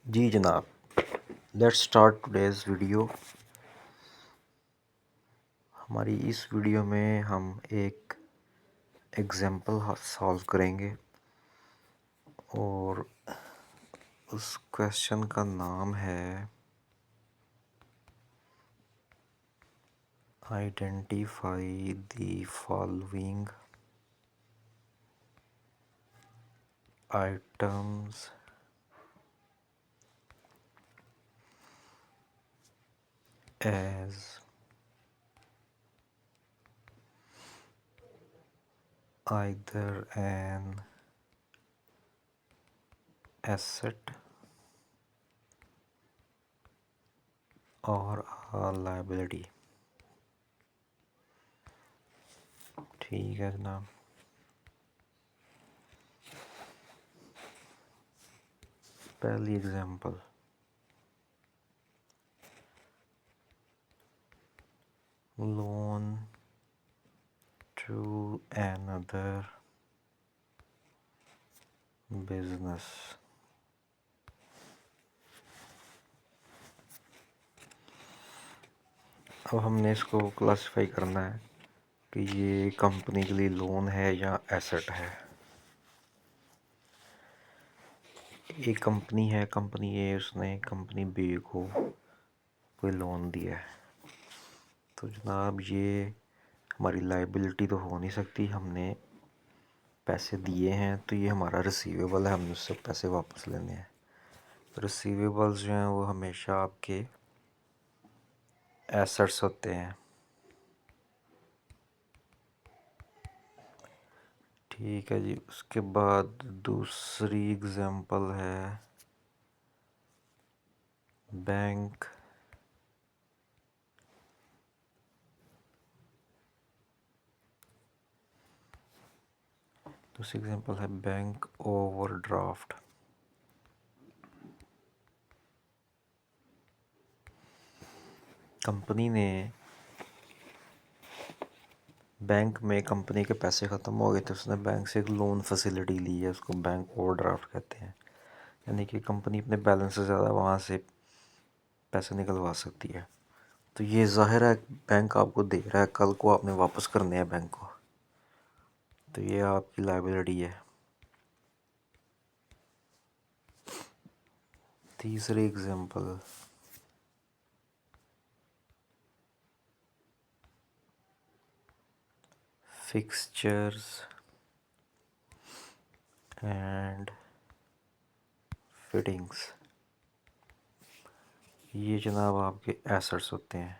जी जनाब, let's start today's video. हमारी इस वीडियो में हम एक एग्जाम्पल सॉल्व करेंगे और उस क्वेश्चन का नाम है identify the following items as either an asset or a liability। ठीक है जनाब। पहली example, loan to another business। अब हमने इसको क्लासिफाई करना है कि ये कंपनी के लिए लोन है या एसेट है। एक कंपनी है, कंपनी ए, उसने कंपनी बी को कोई लोन दिया है, तो जनाब ये हमारी लाइबिलिटी तो हो नहीं सकती। हमने पैसे दिए हैं तो ये हमारा रिसीवेबल है, हमने उससे पैसे वापस लेने हैं। रिसीवेबल्स जो हैं वो हमेशा आपके एसेट्स होते हैं। ठीक है जी। उसके बाद दूसरी एग्जांपल है बैंक दूसरी एग्जांपल है बैंक ओवरड्राफ्ट। कंपनी ने बैंक में कंपनी के पैसे ख़त्म हो गए थे, उसने बैंक से एक लोन फैसिलिटी ली है, उसको बैंक ओवरड्राफ्ट कहते हैं। यानी कि कंपनी अपने बैलेंस से ज़्यादा वहाँ से पैसे निकलवा सकती है। तो ये ज़ाहिर है बैंक आपको दे रहा है, कल को आपने वापस करने हैं बैंक को, तो ये आपकी लायबिलिटी है। तीसरी एग्जांपल, फिक्सचर्स एंड फिटिंग्स। ये जनाब आपके एसेट्स होते हैं।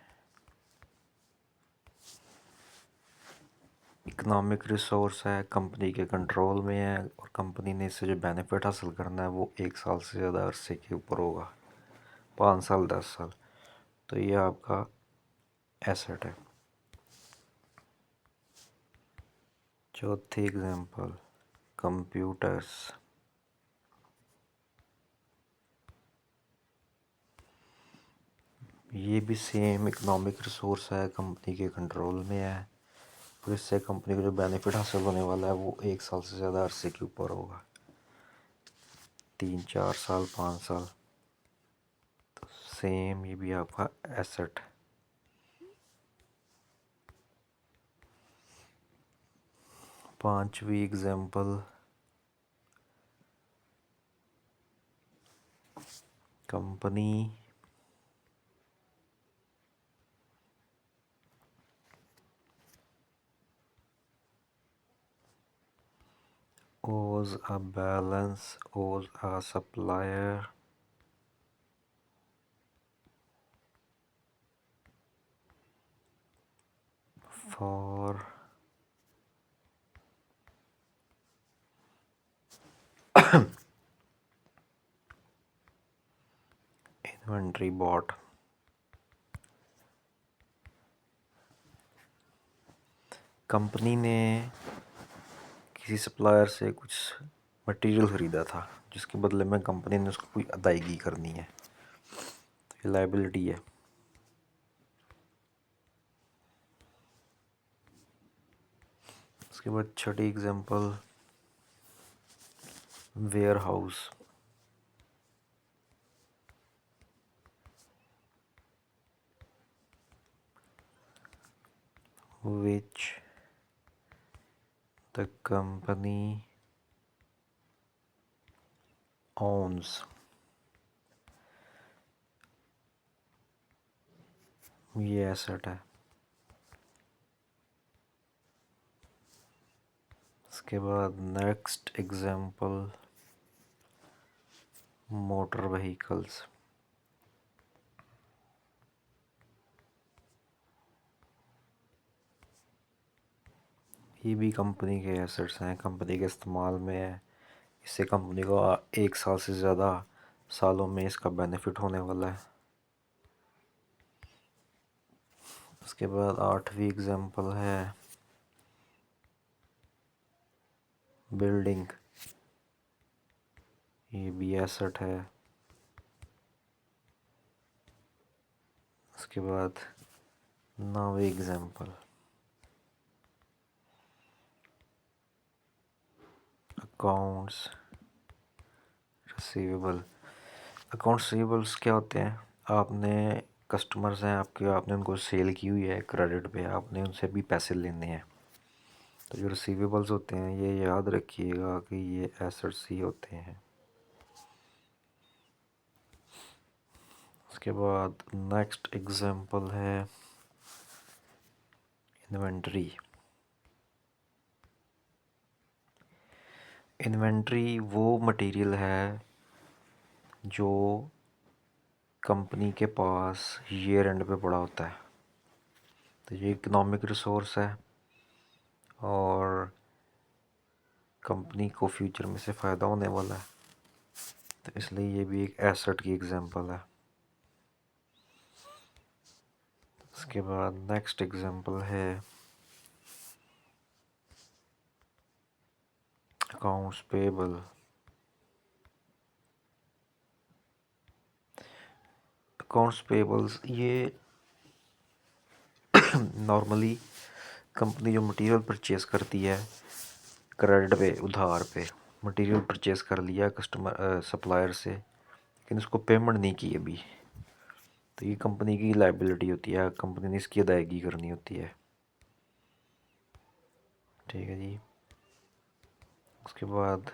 इकोनॉमिक रिसोर्स है, कंपनी के कंट्रोल में है और कंपनी ने इससे जो बेनिफिट हासिल करना है वो 1 साल से ज़्यादा अरसे के ऊपर होगा, 5 साल 10 साल, तो ये आपका एसेट है। चौथी एग्जांपल, कंप्यूटर्स। ये भी सेम इकोनॉमिक रिसोर्स है, कंपनी के कंट्रोल में है और इससे कंपनी को जो बेनिफिट हासिल होने वाला है वो 1 साल से ज़्यादा अरसे के ऊपर होगा, 3 4 साल 5 साल, तो सेम ये भी आपका एसेट। पांचवी example, company owes a balance, owes a supplier for inventory bought। Company ने किसी सप्लायर से कुछ मटेरियल ख़रीदा था जिसके बदले में कंपनी ने उसको कोई अदायगी करनी है, तो ये लायबिलिटी है। उसके बाद छठी example, warehouse. which the company owns। ये एसेट है। इसके बाद नेक्स्ट एग्जाम्पल मोटर व्हीकल्स। ये भी कंपनी के एसेट्स हैं, कंपनी के इस्तेमाल में है। इससे कंपनी को 1 साल से ज़्यादा सालों में इसका बेनिफिट होने वाला है। उसके बाद 8वीं एग्जाम्पल है बिल्डिंग। ये भी एसेट है। उसके बाद 9वीं example accounts receivable. Accounts receivables क्या होते हैं? आपने कस्टमर्स हैं आपके, आपने उनको सेल की हुई है क्रेडिट पे, आपने उनसे भी पैसे लेने हैं। तो जो रिसीवेबल्स होते हैं ये याद रखिएगा कि ये एसेट्स ही होते हैं। उसके बाद नेक्स्ट एग्जाम्पल है इन्वेंट्री। इन्वेंट्री वो मटेरियल है जो कंपनी के पास ईयर एंड पे पड़ा होता है। तो ये इकोनॉमिक रिसोर्स है और कंपनी को फ्यूचर में से फ़ायदा होने वाला है, तो इसलिए ये भी एक एसेट की एग्जांपल है। उसके बाद नेक्स्ट एग्जांपल है अकाउंट्स पेबल। अकाउंट्स पेबल्स ये नॉर्मली कंपनी जो मटेरियल परचेज़ करती है क्रेडिट पे, उधार पे मटेरियल परचेज़ कर लिया कस्टमर सप्लायर से, लेकिन उसको पेमेंट नहीं की अभी, तो ये कंपनी की लायबिलिटी होती है, कंपनी ने इसकी अदायगी करनी होती है। ठीक है जी। उसके बाद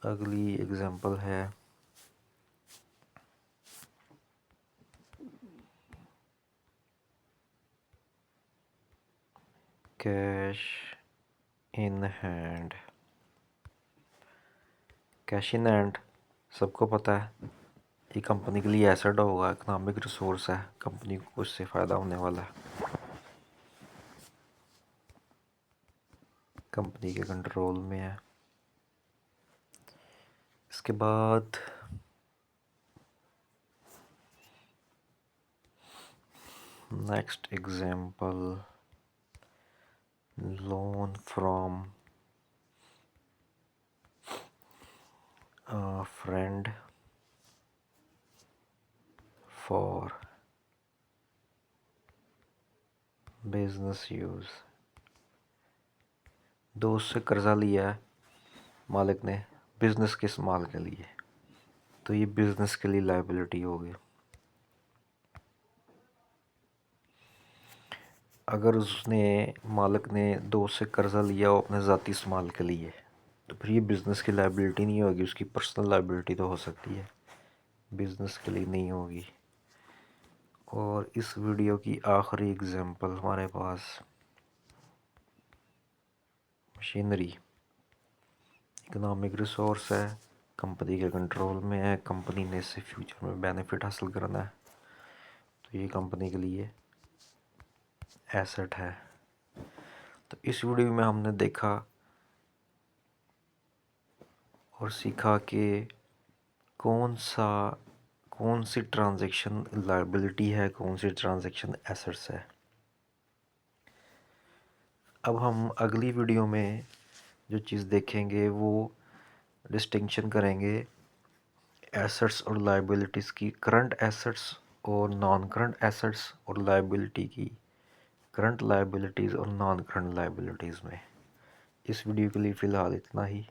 अगली एग्जांपल है cash in hand. Cash in hand सबको पता है, ये कंपनी के लिए एसेट होगा, इकोनॉमिक रिसोर्स है, कंपनी को इससे फ़ायदा होने वाला है, कंपनी के कंट्रोल में है। इसके बाद next example loan from friend for business use. दोस्त से कर्जा लिया है मालिक ने बिजनेस के इस्तेमाल के लिए, तो ये बिजनेस के लिए लायबिलिटी होगी। अगर उसने मालिक ने दोस्त से कर्जा लिया हो अपने ज़ाती इस्तेमाल के लिए, तो फिर ये बिज़नेस की लायबिलिटी नहीं होगी, उसकी पर्सनल लायबिलिटी तो हो सकती है, बिज़नेस के लिए नहीं होगी। और इस वीडियो की आखिरी एग्जांपल हमारे पास मशीनरी। इकोनॉमिक रिसोर्स है, कंपनी के कंट्रोल में है, कंपनी ने इससे फ्यूचर में बेनिफिट हासिल करना है, तो ये कंपनी के लिए एसेट है। तो इस वीडियो में हमने देखा और सीखा कि कौन सी ट्रांजैक्शन लायबिलिटी है, कौन सी ट्रांजैक्शन एसेट्स है। अब हम अगली वीडियो में जो चीज़ देखेंगे वो डिस्टिंक्शन करेंगे एसेट्स और लायबिलिटीज़ की, करंट एसेट्स और नॉन करंट एसेट्स, और लायबिलिटी की करंट लायबिलिटीज़ और नॉन करंट लायबिलिटीज़ में। इस वीडियो के लिए फ़िलहाल इतना ही।